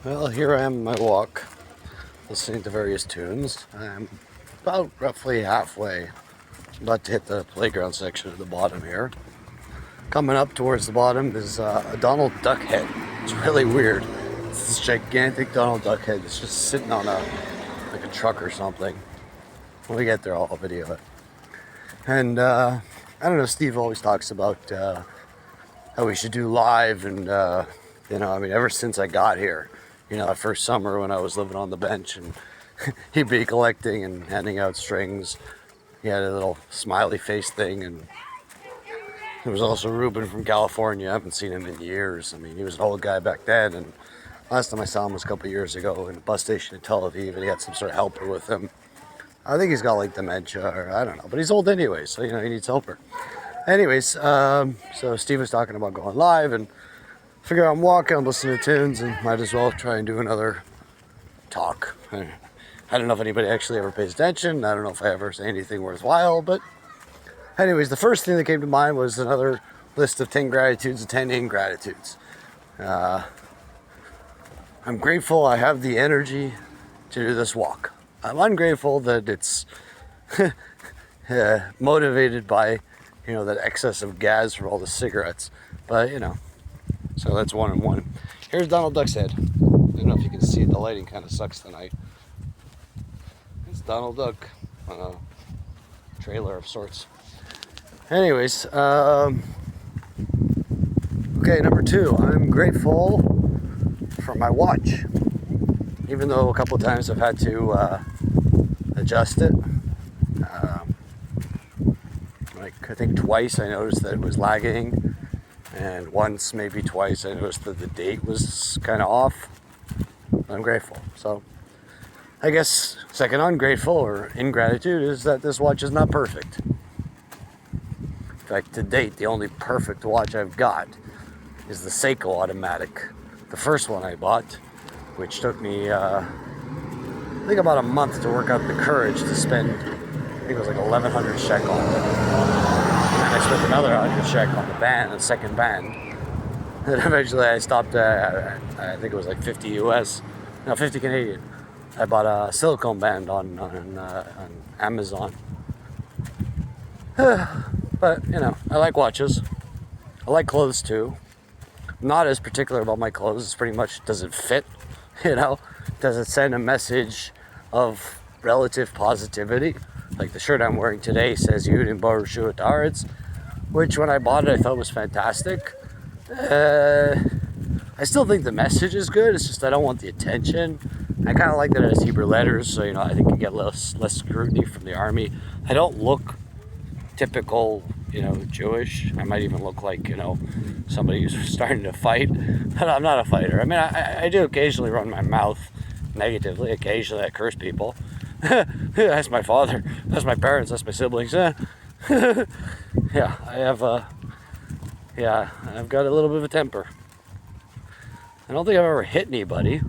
Well, here I am on my walk, listening to various tunes. I'm about roughly halfway, about to hit the playground section at the bottom here. Coming up towards the bottom is a Donald Duck head. It's really weird. It's this gigantic Donald Duck head that's just sitting on a truck or something. When we get there, I'll video it. And I don't know, Steve always talks about how we should do live, and ever since I got here, that first summer when I was living on the bench and he'd be collecting and handing out strings. He had a little smiley face thing, and there was also Ruben from California. I haven't seen him in years. I mean, he was an old guy back then, and last time I saw him was a couple of years ago in a bus station in Tel Aviv, and he had some sort of helper with him. I think he's got like dementia, or I don't know, but he's old anyway, so he needs helper. Anyways, so Steve was talking about going live, and figure I'm walking, I'm listening to tunes, and might as well try and do another talk. I don't know if anybody actually ever pays attention. I don't know if I ever say anything worthwhile, but anyways, the first thing that came to mind was another list of 10 gratitudes and 10 ingratitudes. I'm grateful I have the energy to do this walk. I'm ungrateful that it's motivated by, that excess of gas from all the cigarettes. But, so that's one and one. Here's Donald Duck's head. I don't know if you can see it. The lighting kind of sucks tonight. It's Donald Duck on a trailer of sorts. Anyways, okay, number two. I'm grateful for my watch. Even though a couple of times I've had to adjust it. I think twice I noticed that it was lagging. And once, maybe twice, I noticed that the date was kind of off. I'm grateful. So, I guess second ungrateful or ingratitude is that this watch is not perfect. In fact, to date, the only perfect watch I've got is the Seiko automatic. The first one I bought, which took me, I think about a month to work out the courage to spend, I think it was like 1,100 shekel on it. And I spent another 100 shekel on the second band. And eventually I stopped at, I think it was like 50 US, no, 50 Canadian. I bought a silicone band on Amazon. But, I like watches. I like clothes too. I'm not as particular about my clothes. It's pretty much, does it fit? Does it send a message of relative positivity? Like the shirt I'm wearing today says Yudin Barushu Ataretz, which when I bought it I thought was fantastic. I still think the message is good, it's just I don't want the attention. I kind of like that it has Hebrew letters, so I think you get less scrutiny from the army. I don't look typical, Jewish. I might even look like, somebody who's starting to fight, but I'm not a fighter. I mean, I do occasionally run my mouth negatively. Occasionally I curse people. That's my father, that's my parents, that's my siblings. I've got a little bit of a temper. I don't think I've ever hit anybody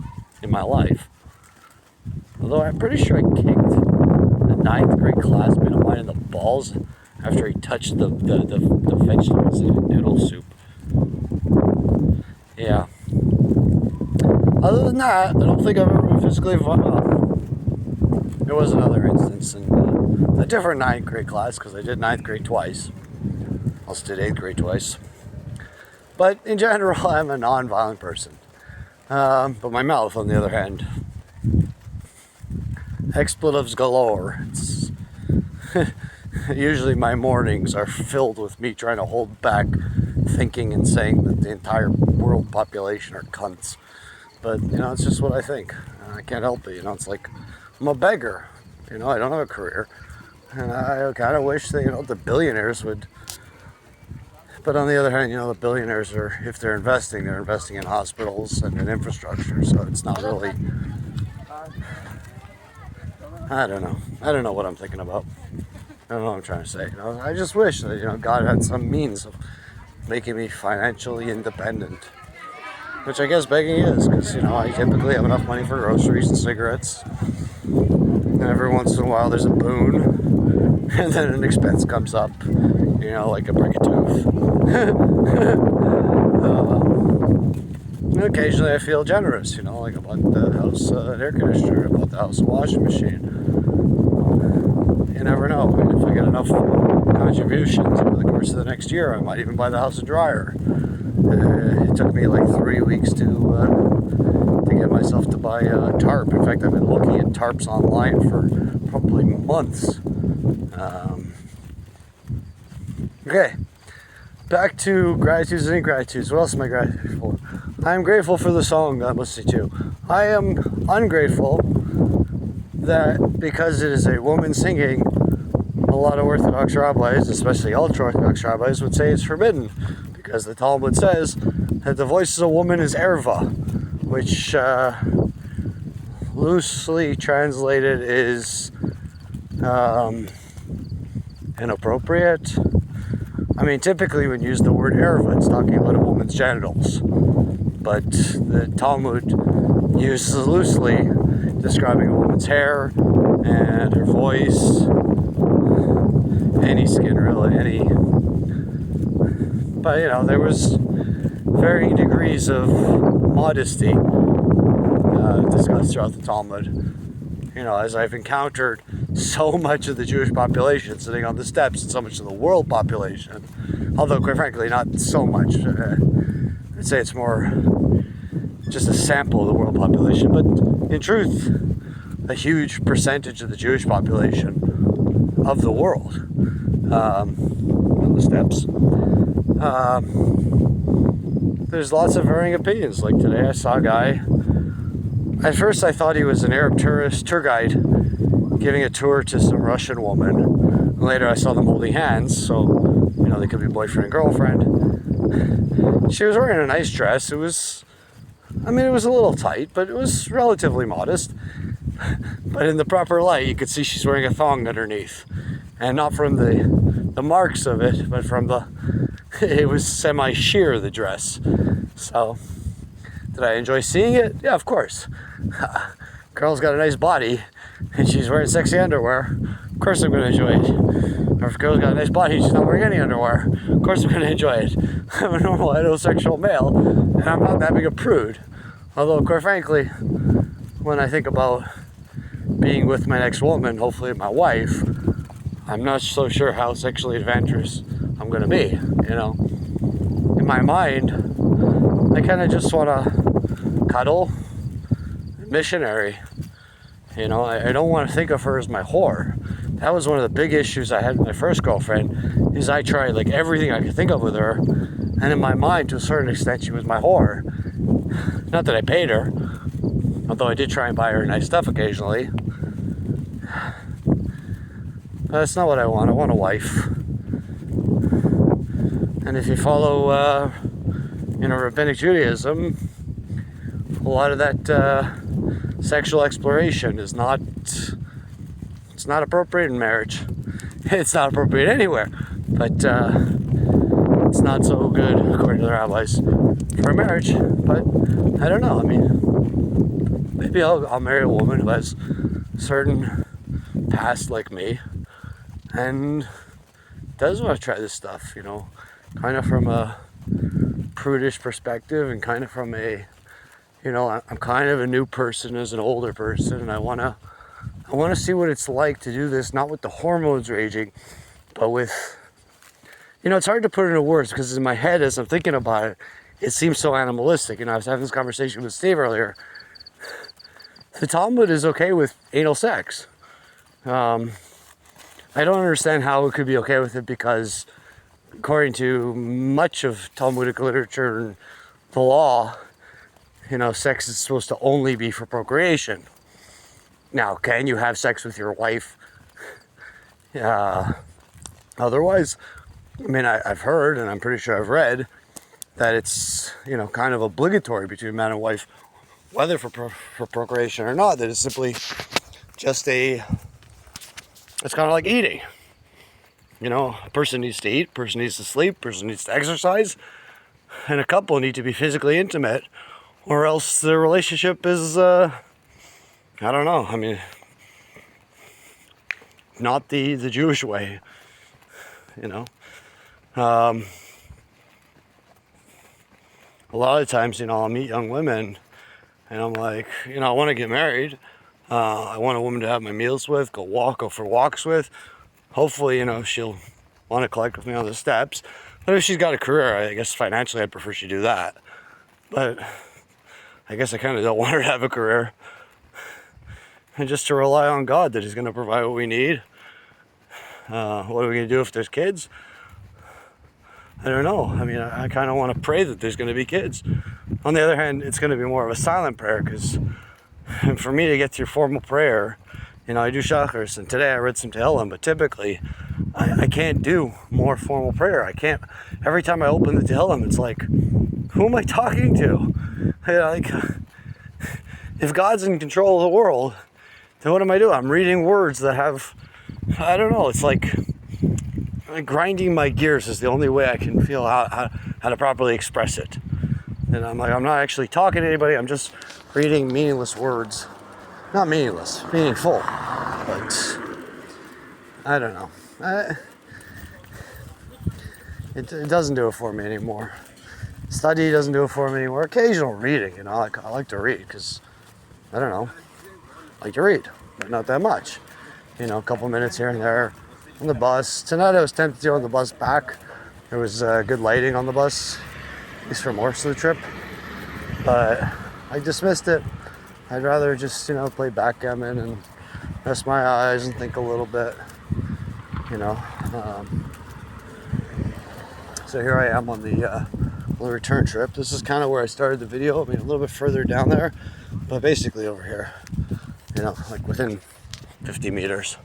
in my life. Although I'm pretty sure I kicked a 9th grade classmate of mine in the balls after he touched the vegetables in noodle soup. Yeah. Other than that, I don't think I've ever been physically violent. There was another instance in a different 9th grade class, because I did 9th grade twice. Also did 8th grade twice. But in general, I'm a non-violent person. But my mouth, on the other hand, expletives galore. It's usually my mornings are filled with me trying to hold back thinking and saying that the entire world population are cunts. But, it's just what I think. I can't help it, it's like I'm a beggar, I don't have a career, and I kind of wish that, the billionaires would, but on the other hand, the billionaires are, if they're investing in hospitals and in infrastructure, so it's not really, I don't know what I'm thinking about, I don't know what I'm trying to say, I just wish that, God had some means of making me financially independent, which I guess begging is, because, I typically have enough money for groceries and cigarettes. And every once in a while there's a boon, and then an expense comes up, like a brick of tooth. And occasionally I feel generous, like I bought the house an air conditioner, I bought the house a washing machine. You never know. I mean, if I get enough contributions over the course of the next year, I might even buy the house a dryer. It took me like 3 weeks to get myself to buy a tarp. In fact, I've been looking at tarps online for probably months. Okay, back to gratitudes and ingratitudes. What else am I grateful for? I am grateful for the song I'm listening to. I am ungrateful that because it is a woman singing, a lot of Orthodox rabbis, especially ultra-Orthodox rabbis, would say it's forbidden, because the Talmud says that the voice of a woman is erva, which loosely translated is inappropriate. I mean, typically when you use the word erva, it's talking about a woman's genitals, but the Talmud uses loosely describing a woman's hair and her voice, any skin really, but there was varying degrees of modesty discussed throughout the Talmud. As I've encountered so much of the Jewish population sitting on the steps and so much of the world population, although quite frankly not so much, I'd say it's more just a sample of the world population, but in truth a huge percentage of the Jewish population of the world on the steps. There's lots of varying opinions. Like today I saw a guy, at first I thought he was an Arab tour guide giving a tour to some Russian woman. And later I saw them holding hands, so they could be boyfriend and girlfriend. She was wearing a nice dress. It was a little tight, but it was relatively modest. But in the proper light, you could see she's wearing a thong underneath. And not from the marks of it, but from it was semi-sheer, the dress. So, did I enjoy seeing it? Yeah, of course. Girl's got a nice body, and she's wearing sexy underwear. Of course I'm going to enjoy it. Or if a girl's got a nice body and she's not wearing any underwear, of course I'm going to enjoy it. I'm a normal heterosexual male, and I'm not that big a prude. Although, quite frankly, when I think about being with my next woman, hopefully my wife, I'm not so sure how sexually adventurous I'm going to be, In my mind, I kind of just want to cuddle, missionary. I don't want to think of her as my whore. That was one of the big issues I had with my first girlfriend, is I tried like everything I could think of with her, and in my mind, to a certain extent, she was my whore. Not that I paid her, although I did try and buy her nice stuff occasionally. But that's not what I want. I want a wife. And if you follow, Rabbinic Judaism, a lot of that sexual exploration is not appropriate in marriage. It's not appropriate anywhere, but it's not so good, according to the rabbis, for marriage. But I don't know. I mean, maybe I'll marry a woman who has a certain past like me and does want to try this stuff, kind of from a prudish perspective, and kind of from a, I'm kind of a new person as an older person, and I want to see what it's like to do this, not with the hormones raging, but with, it's hard to put into words, because in my head, as I'm thinking about it, it seems so animalistic. I was having this conversation with Steve earlier. The Talmud is okay with anal sex. I don't understand how it could be okay with it, because according to much of Talmudic literature and the law, sex is supposed to only be for procreation. Now, can you have sex with your wife otherwise? I've heard, and I'm pretty sure I've read, that it's, kind of obligatory between man and wife, whether for procreation or not, that it's simply just it's kind of like eating. A person needs to eat, a person needs to sleep, a person needs to exercise, and a couple need to be physically intimate, or else the relationship is, I don't know, not the Jewish way, a lot of times, I'll meet young women and I'm like, I want to get married. I want a woman to have my meals with, go for walks with. Hopefully, she'll want to collect with me on the steps. But if she's got a career, I guess financially I'd prefer she do that. But I guess I kind of don't want her to have a career. And just to rely on God that He's going to provide what we need. What are we going to do if there's kids? I don't know. I mean, I kind of want to pray that there's going to be kids. On the other hand, it's going to be more of a silent prayer, because for me to get through formal prayer, I do chakras, and today I read some Tehillim, but typically I can't do more formal prayer. I can't. Every time I open the Tehillim, it's like, who am I talking to? If God's in control of the world, then what am I doing? I'm reading words that have, I don't know, it's like grinding my gears is the only way I can feel how to properly express it. And I'm like, I'm not actually talking to anybody, I'm just reading meaningless words. Not meaningless, meaningful. But I don't know. It doesn't do it for me anymore. Study doesn't do it for me anymore. Occasional reading, I like to read because, I don't know, I like to read, but not that much. A couple minutes here and there on the bus. Tonight I was tempted to on the bus back. There was good lighting on the bus, at least for most of the trip. But I dismissed it. I'd rather just, play backgammon and rest my eyes and think a little bit, So here I am on the return trip. This is kind of where I started the video. I mean, a little bit further down there, but basically over here, like within 50 meters.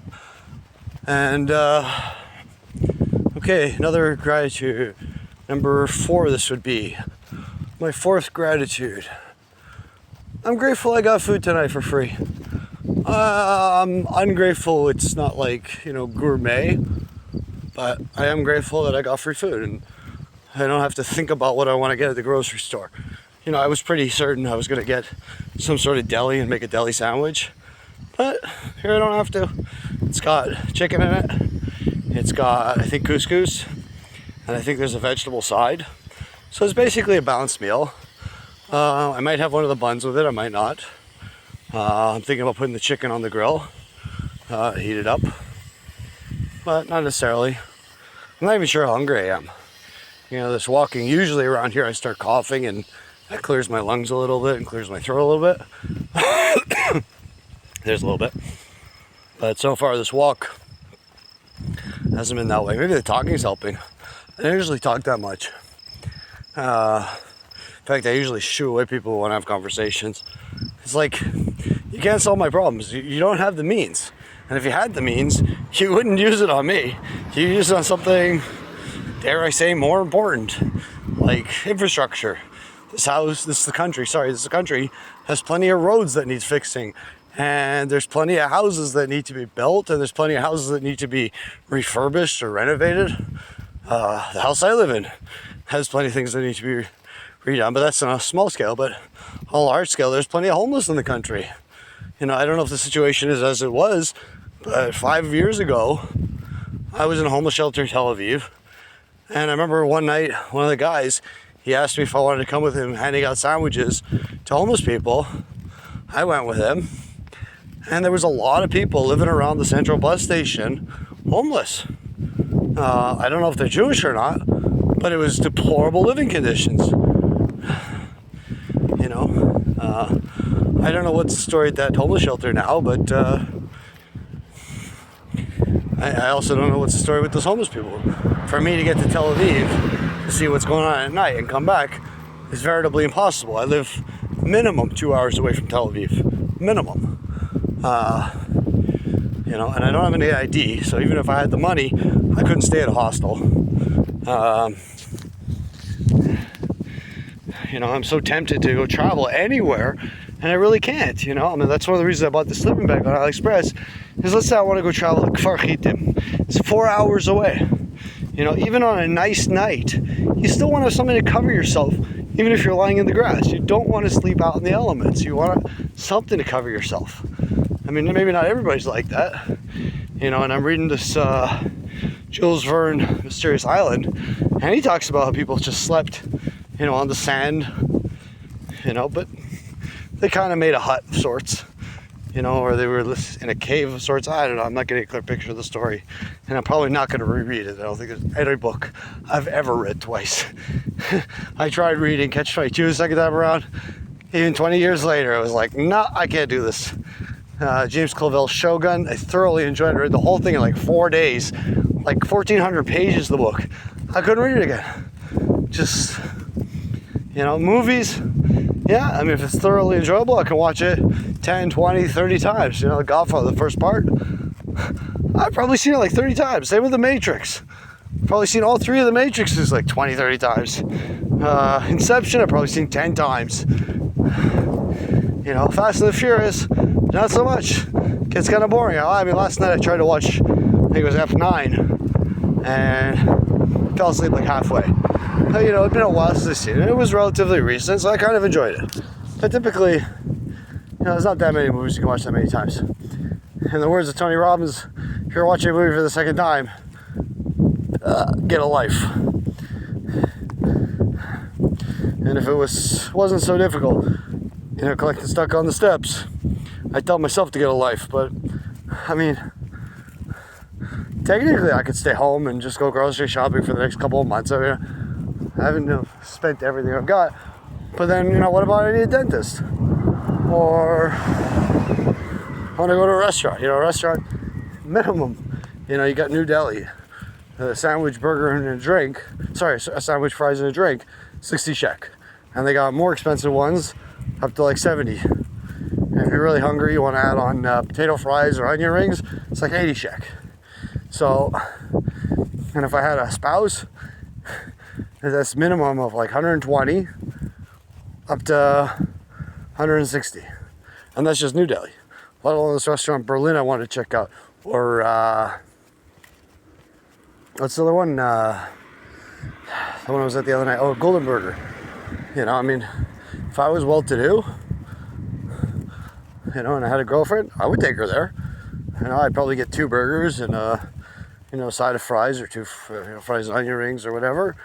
And, okay, another gratitude. Number 4, this would be my 4th gratitude. I'm grateful I got food tonight for free. I'm ungrateful it's not like, gourmet, but I am grateful that I got free food and I don't have to think about what I want to get at the grocery store. I was pretty certain I was going to get some sort of deli and make a deli sandwich, but here I don't have to. It's got chicken in it. It's got, I think, couscous, and I think there's a vegetable side. So it's basically a balanced meal. I might have one of the buns with it, I might not. I'm thinking about putting the chicken on the grill, heat it up, but not necessarily. I'm not even sure how hungry I am. This walking, usually around here I start coughing and that clears my lungs a little bit and clears my throat a little bit. There's a little bit. But so far this walk hasn't been that way. Maybe the talking's helping. I don't usually talk that much. In fact, I usually shoo away people who want to have conversations. It's like, you can't solve my problems. You don't have the means. And if you had the means, you wouldn't use it on me. You use it on something, dare I say, more important, like infrastructure. This is the country has plenty of roads that need fixing. And there's plenty of houses that need to be built, and there's plenty of houses that need to be refurbished or renovated. The house I live in has plenty of things that need to be redone, but that's on a small scale. But on a large scale, there's plenty of homeless in the country. I don't know if the situation is as it was, but 5 years ago, I was in a homeless shelter in Tel Aviv. And I remember one night, one of the guys, he asked me if I wanted to come with him handing out sandwiches to homeless people. I went with him. And there was a lot of people living around the central bus station, homeless. I don't know if they're Jewish or not, but it was deplorable living conditions. I don't know what's the story at that homeless shelter now, but I also don't know what's the story with those homeless people. For me to get to Tel Aviv to see what's going on at night and come back is veritably impossible. I live minimum 2 hours away from Tel Aviv. Minimum. And I don't have any ID, so even if I had the money, I couldn't stay at a hostel. I'm so tempted to go travel anywhere, and I really can't, that's one of the reasons I bought the sleeping bag on AliExpress, is let's say I want to go travel to Kfar Chitim. It's 4 hours away. Even on a nice night, you still want to have something to cover yourself, even if you're lying in the grass. You don't want to sleep out in the elements. You want something to cover yourself. I mean, maybe not everybody's like that, and I'm reading this Jules Verne, Mysterious Island, and he talks about how people just slept on the sand, but they kind of made a hut of sorts, or they were in a cave of sorts. I don't know. I'm not getting a clear picture of the story, and I'm probably not going to reread it. I don't think there's any book I've ever read twice. I tried reading Catch 22 the second time around. Even 20 years later, I was like, nah, I can't do this. James Clavell's Shogun, I thoroughly enjoyed it. I read the whole thing in like 4 days, like 1,400 pages of the book. I couldn't read it again. Just, movies, yeah, I mean, if it's thoroughly enjoyable, I can watch it 10, 20, 30 times. The Godfather, the first part, I've probably seen it like 30 times. Same with The Matrix. Probably seen all 3 of The Matrixes like 20, 30 times. Inception, I've probably seen 10 times. Fast and the Furious, not so much. Gets kind of boring. I mean, last night I tried to watch, I think it was F9, and fell asleep like halfway. It'd been a while since I've seen it. It was relatively recent, so I kind of enjoyed it. But typically, there's not that many movies you can watch that many times. In the words of Tony Robbins, if you're watching a movie for the second time, get a life. And if it wasn't so difficult, collecting stuff on the steps, I tell myself to get a life. But I mean, technically I could stay home and just go grocery shopping for the next couple of months. I mean, I haven't spent everything I've got. But then, what about I need a dentist? Or I want to go to a restaurant. A restaurant minimum. You got New Delhi, a sandwich, burger, and a drink. Sorry, a sandwich, fries, and a drink, 60 shek. And they got more expensive ones, up to like 70. And if you're really hungry, you want to add on potato fries or onion rings, it's like 80 shek. So, and if I had a spouse, that's minimum of like 120 up to 160. And that's just New Delhi. Let alone this restaurant in Berlin I wanted to check out. Or, what's the other one? The one I was at the other night. Oh, Golden Burger. I mean, if I was well-to-do, and I had a girlfriend, I would take her there. I'd probably get 2 burgers and a side of fries or 2 fries and onion rings or whatever,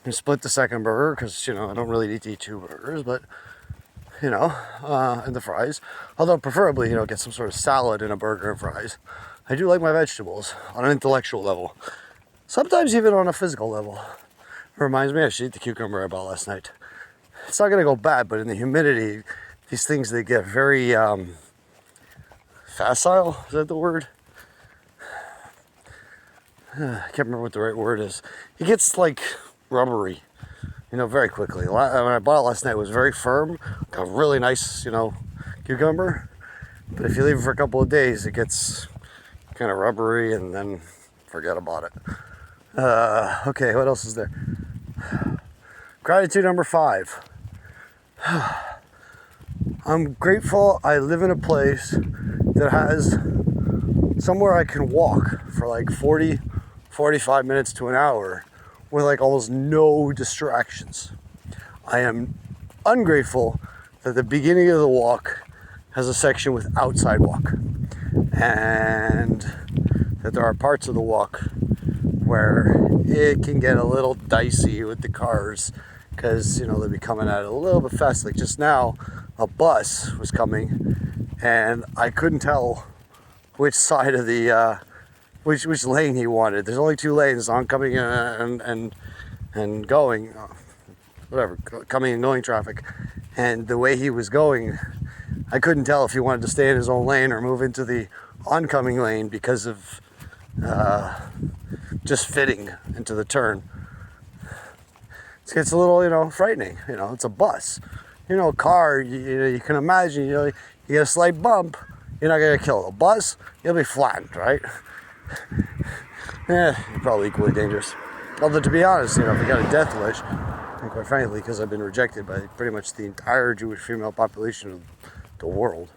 and split the second burger because I don't really need to eat 2 burgers, but and the fries. Although preferably get some sort of salad and a burger and fries. I do like my vegetables on an intellectual level, sometimes even on a physical level. It reminds me I should eat the cucumber I bought last night. It's not going to go bad, but in the humidity, these things, they get very facile. Is that the word? I can't remember what the right word is. It gets like rubbery, very quickly. When I bought it last night, it was very firm, a really nice, cucumber. But if you leave it for a couple of days, it gets kind of rubbery, and then forget about it. Okay, what else is there? Gratitude number 5. I'm grateful I live in a place that has somewhere I can walk for like 40, 45 minutes to an hour with like almost no distractions. I am ungrateful that the beginning of the walk has a section without sidewalk, and that there are parts of the walk where it can get a little dicey with the cars because they'll be coming at it a little bit fast. Like just now, a bus was coming and I couldn't tell which side of the which lane he wanted. There's only 2 lanes, oncoming and going, whatever, coming and going traffic. And the way he was going, I couldn't tell if he wanted to stay in his own lane or move into the oncoming lane because of just fitting into the turn. It gets a little, frightening. It's a bus. A car, you can imagine, you get a slight bump, you're not going to kill it. A bus, you'll be flattened, right? Probably equally dangerous. Although, to be honest, if you got a death wish, and quite frankly, because I've been rejected by pretty much the entire Jewish female population of the world,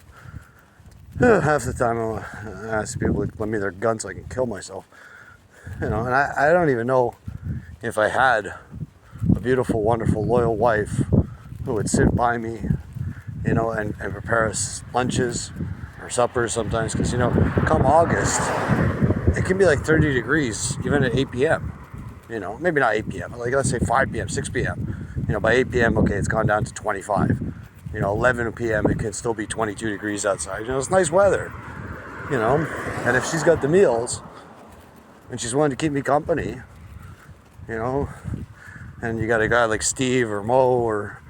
half the time I ask people to lend me their guns so I can kill myself. And I don't even know if I had a beautiful, wonderful, loyal wife who would sit by me, and prepare us lunches or suppers sometimes. Because, come August, it can be like 30 degrees, even at 8 p.m. Maybe not 8 p.m., but like let's say 5 p.m., 6 p.m. by 8 p.m., okay, it's gone down to 25. 11 p.m., it can still be 22 degrees outside. It's nice weather, and if she's got the meals and she's willing to keep me company, and you got a guy like Steve or Mo or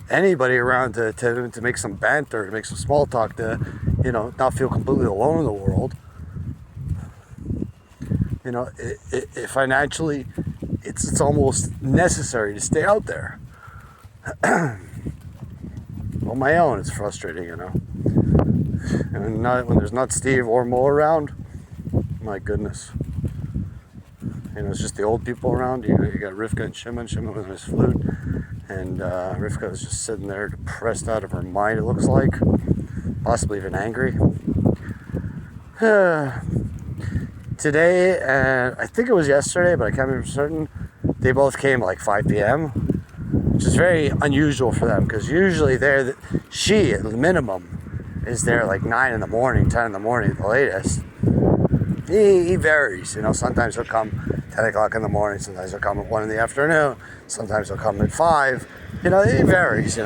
anybody around to make some banter, to make some small talk, to, not feel completely alone in the world, financially, it's almost necessary to stay out there. On my own, it's frustrating, and when there's not Steve or Mo around, my goodness. It's just the old people around. You got Rivka and Shimon with his flute, and Rivka is just sitting there depressed out of her mind, it looks like, possibly even angry. Today, and I think it was yesterday, but I can't remember for certain, they both came at like 5 p.m., which is very unusual for them, because usually she, at the minimum, is there like 9 in the morning, 10 in the morning at the latest. He varies, sometimes he'll come 10 o'clock in the morning, sometimes he'll come at 1 in the afternoon, sometimes he'll come at 5, it varies,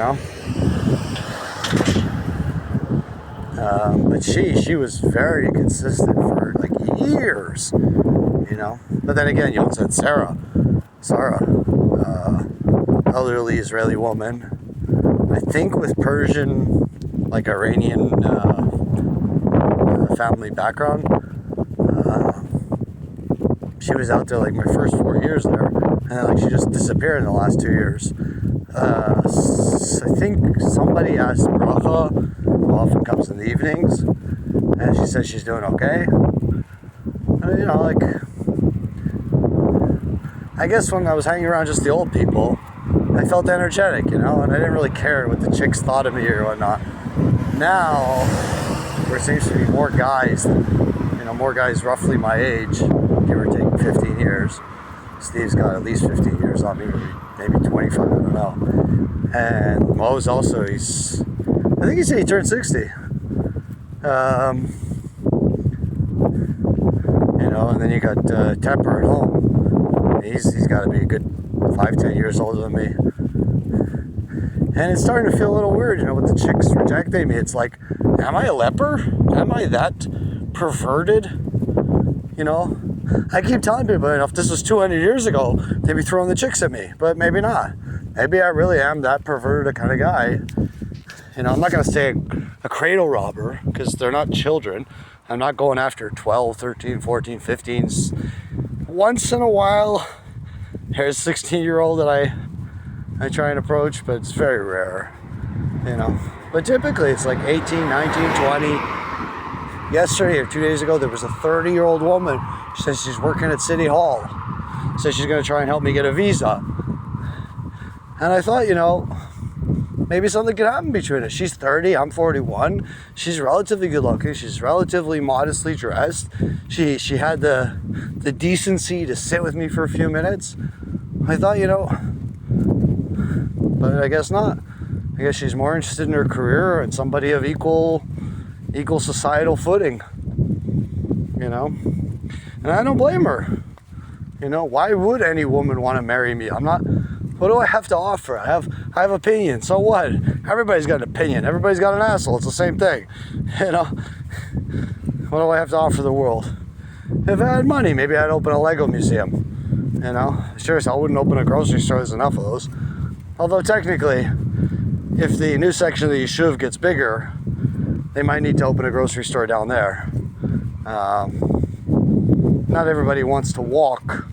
but she was very consistent for like years, but then again, you also had Sarah, elderly Israeli woman, I think with Persian, like Iranian family background. She was out there like my first 4 years there, and then she just disappeared in the last 2 years. I think somebody asked Bracha, who often comes in the evenings, and she said she's doing okay. I guess when I was hanging around just the old people, I felt energetic, and I didn't really care what the chicks thought of me or whatnot. Now, there seems to be more guys, roughly my age, give or take 15 years. Steve's got at least 15 years on me, maybe 25, I don't know. And Mo's also, I think he said he turned 60. And then you got Tepper at home. He's got to be a good 5-10 years older than me. And it's starting to feel a little weird, with the chicks rejecting me. It's like, am I a leper? Am I that perverted? I keep telling people, if this was 200 years ago, they'd be throwing the chicks at me, but maybe not. Maybe I really am that perverted kind of guy. I'm not going to say a cradle robber, because they're not children. I'm not going after 12, 13, 14, 15s. Once in a while, there's a 16-year-old that I try and approach, but it's very rare, But typically, it's like 18, 19, 20. Yesterday or 2 days ago, there was a 30-year-old woman. She says she's working at City Hall. Says she's going to try and help me get a visa. And I thought, maybe something could happen between us. She's 30, I'm 41. She's relatively good looking. She's relatively modestly dressed. She had the decency to sit with me for a few minutes. I thought, but I guess not. I guess she's more interested in her career and somebody of equal societal footing, and I don't blame her. Why would any woman want to marry me? What do I have to offer? I have opinions, so what? Everybody's got an opinion, everybody's got an asshole, it's the same thing, What do I have to offer the world? If I had money, maybe I'd open a Lego museum, Sure as hell wouldn't open a grocery store, there's enough of those. Although technically, if the new section of the Yishuv gets bigger, they might need to open a grocery store down there. Not everybody wants to walk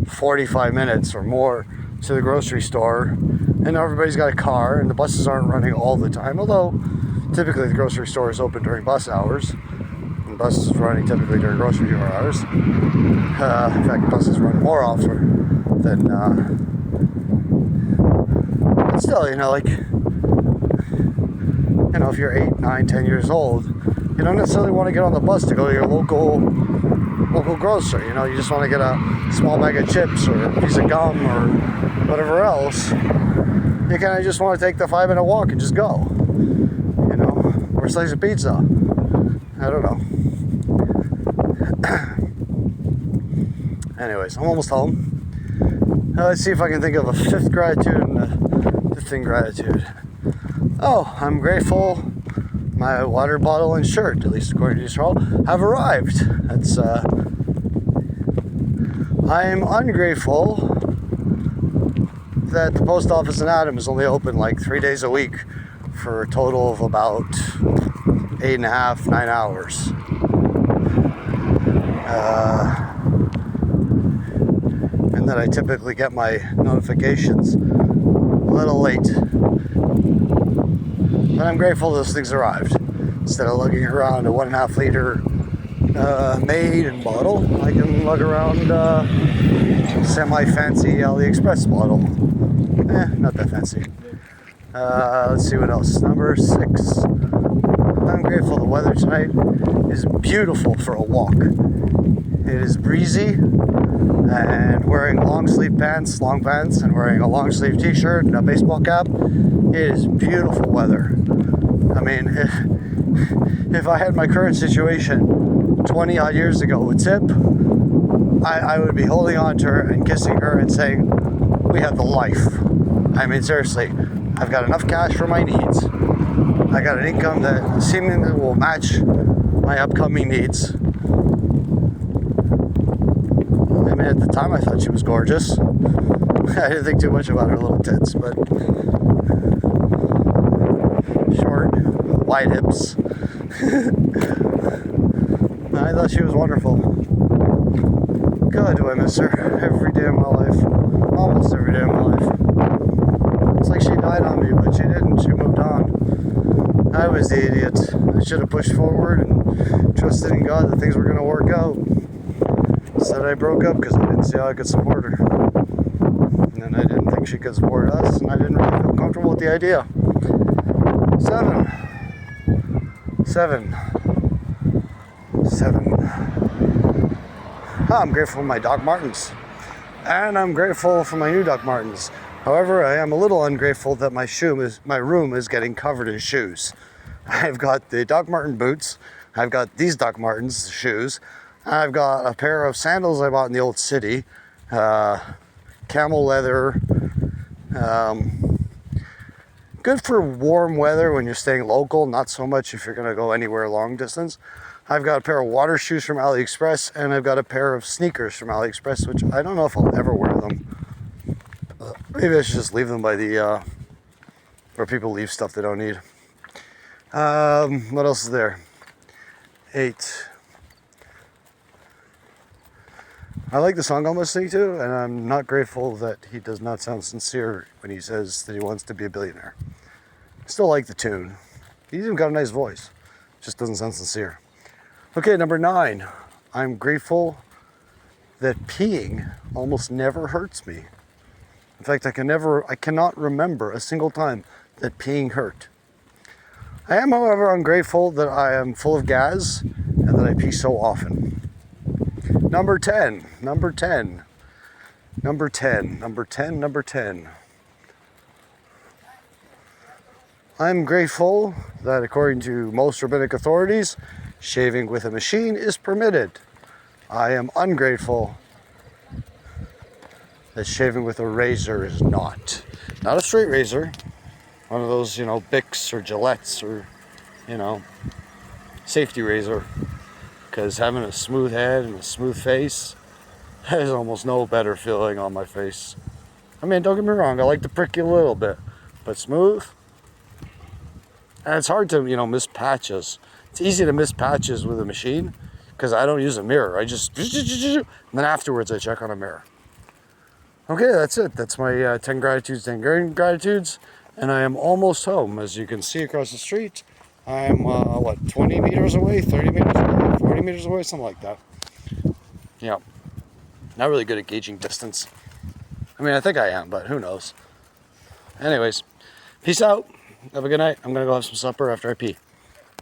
45 minutes or more to the grocery store, and everybody's got a car, and the buses aren't running all the time, although typically the grocery store is open during bus hours, and buses are running typically during grocery hours. In fact, buses run more often than, but still, if you're 8, 9, 10 years old, you don't necessarily want to get on the bus to go to your local grocer. You just want to get a small bag of chips or a piece of gum or whatever else. You kind of just want to take the 5-minute walk and just go, or a slice of pizza. I don't know. Anyways, I'm almost home. Let's see if I can think of a fifth gratitude and a fifth ingratitude. Oh, I'm grateful my water bottle and shirt, at least according to Yisrael, have arrived. That's I'm ungrateful that the post office in Adam is only open like 3 days a week for a total of about 8.5, 9 hours. And that I typically get my notifications a little late. But I'm grateful those things arrived. Instead of lugging around a 1.5 liter Maiden bottle, I can lug around a semi-fancy AliExpress bottle. Not that fancy. Let's see what else. Number 6. I'm grateful the weather tonight is beautiful for a walk. It is breezy, and wearing long pants, and wearing a long sleeve t-shirt and a baseball cap, it is beautiful weather. I mean, if I had my current situation 20 odd years ago with Tip, I would be holding on to her and kissing her and saying, we have the life. I mean, seriously, I've got enough cash for my needs. I got an income that seemingly will match my upcoming needs. I mean, at the time I thought she was gorgeous. I didn't think too much about her little tits, but short, wide hips. I thought she was wonderful. God, do I miss her every day of my life. Almost every day of my life. It's like she died on me, but she didn't. She moved on. I was the idiot. I should have pushed forward and trusted in God that things were going to work out. Instead, I broke up because I didn't see how I could support her. And then I didn't think she could support us, and I didn't really feel comfortable with the idea. 7. I'm grateful for my Doc Martens. And I'm grateful for my new Doc Martens. However, I am a little ungrateful that my room is getting covered in shoes. I've got the Doc Marten boots. I've got these Doc Martens shoes. I've got a pair of sandals I bought in the old city. Camel leather. Good for warm weather when you're staying local, not so much if you're going to go anywhere long distance. I've got a pair of water shoes from AliExpress, and I've got a pair of sneakers from AliExpress, which I don't know if I'll ever wear them. Maybe I should just leave them by the, where people leave stuff they don't need. What else is there? 8. I like the song I'm listening to, and I'm not grateful that he does not sound sincere when he says that he wants to be a billionaire. I still like the tune. He's even got a nice voice. Just doesn't sound sincere. Okay, number 9. I'm grateful that peeing almost never hurts me. In fact, I cannot remember a single time that peeing hurt. I am, however, ungrateful that I am full of gas and that I pee so often. Number 10. I'm grateful that according to most rabbinic authorities, shaving with a machine is permitted. I am ungrateful that shaving with a razor is not. Not a straight razor. One of those, Bics or Gillettes or, safety razor. Because having a smooth head and a smooth face, there's almost no better feeling on my face. I mean, don't get me wrong, I like to prick you a little bit, but smooth? And it's hard to, miss patches. It's easy to miss patches with a machine, because I don't use a mirror. I just, and then afterwards I check on a mirror. Okay, that's it. That's my 10 gratitudes, 10 gratitudes, and I am almost home. As you can see across the street, I'm, 20 meters away, 30 meters away, 40 meters away, something like that. Yeah, not really good at gauging distance. I mean, I think I am, but who knows. Anyways, peace out. Have a good night. I'm going to go have some supper after I pee.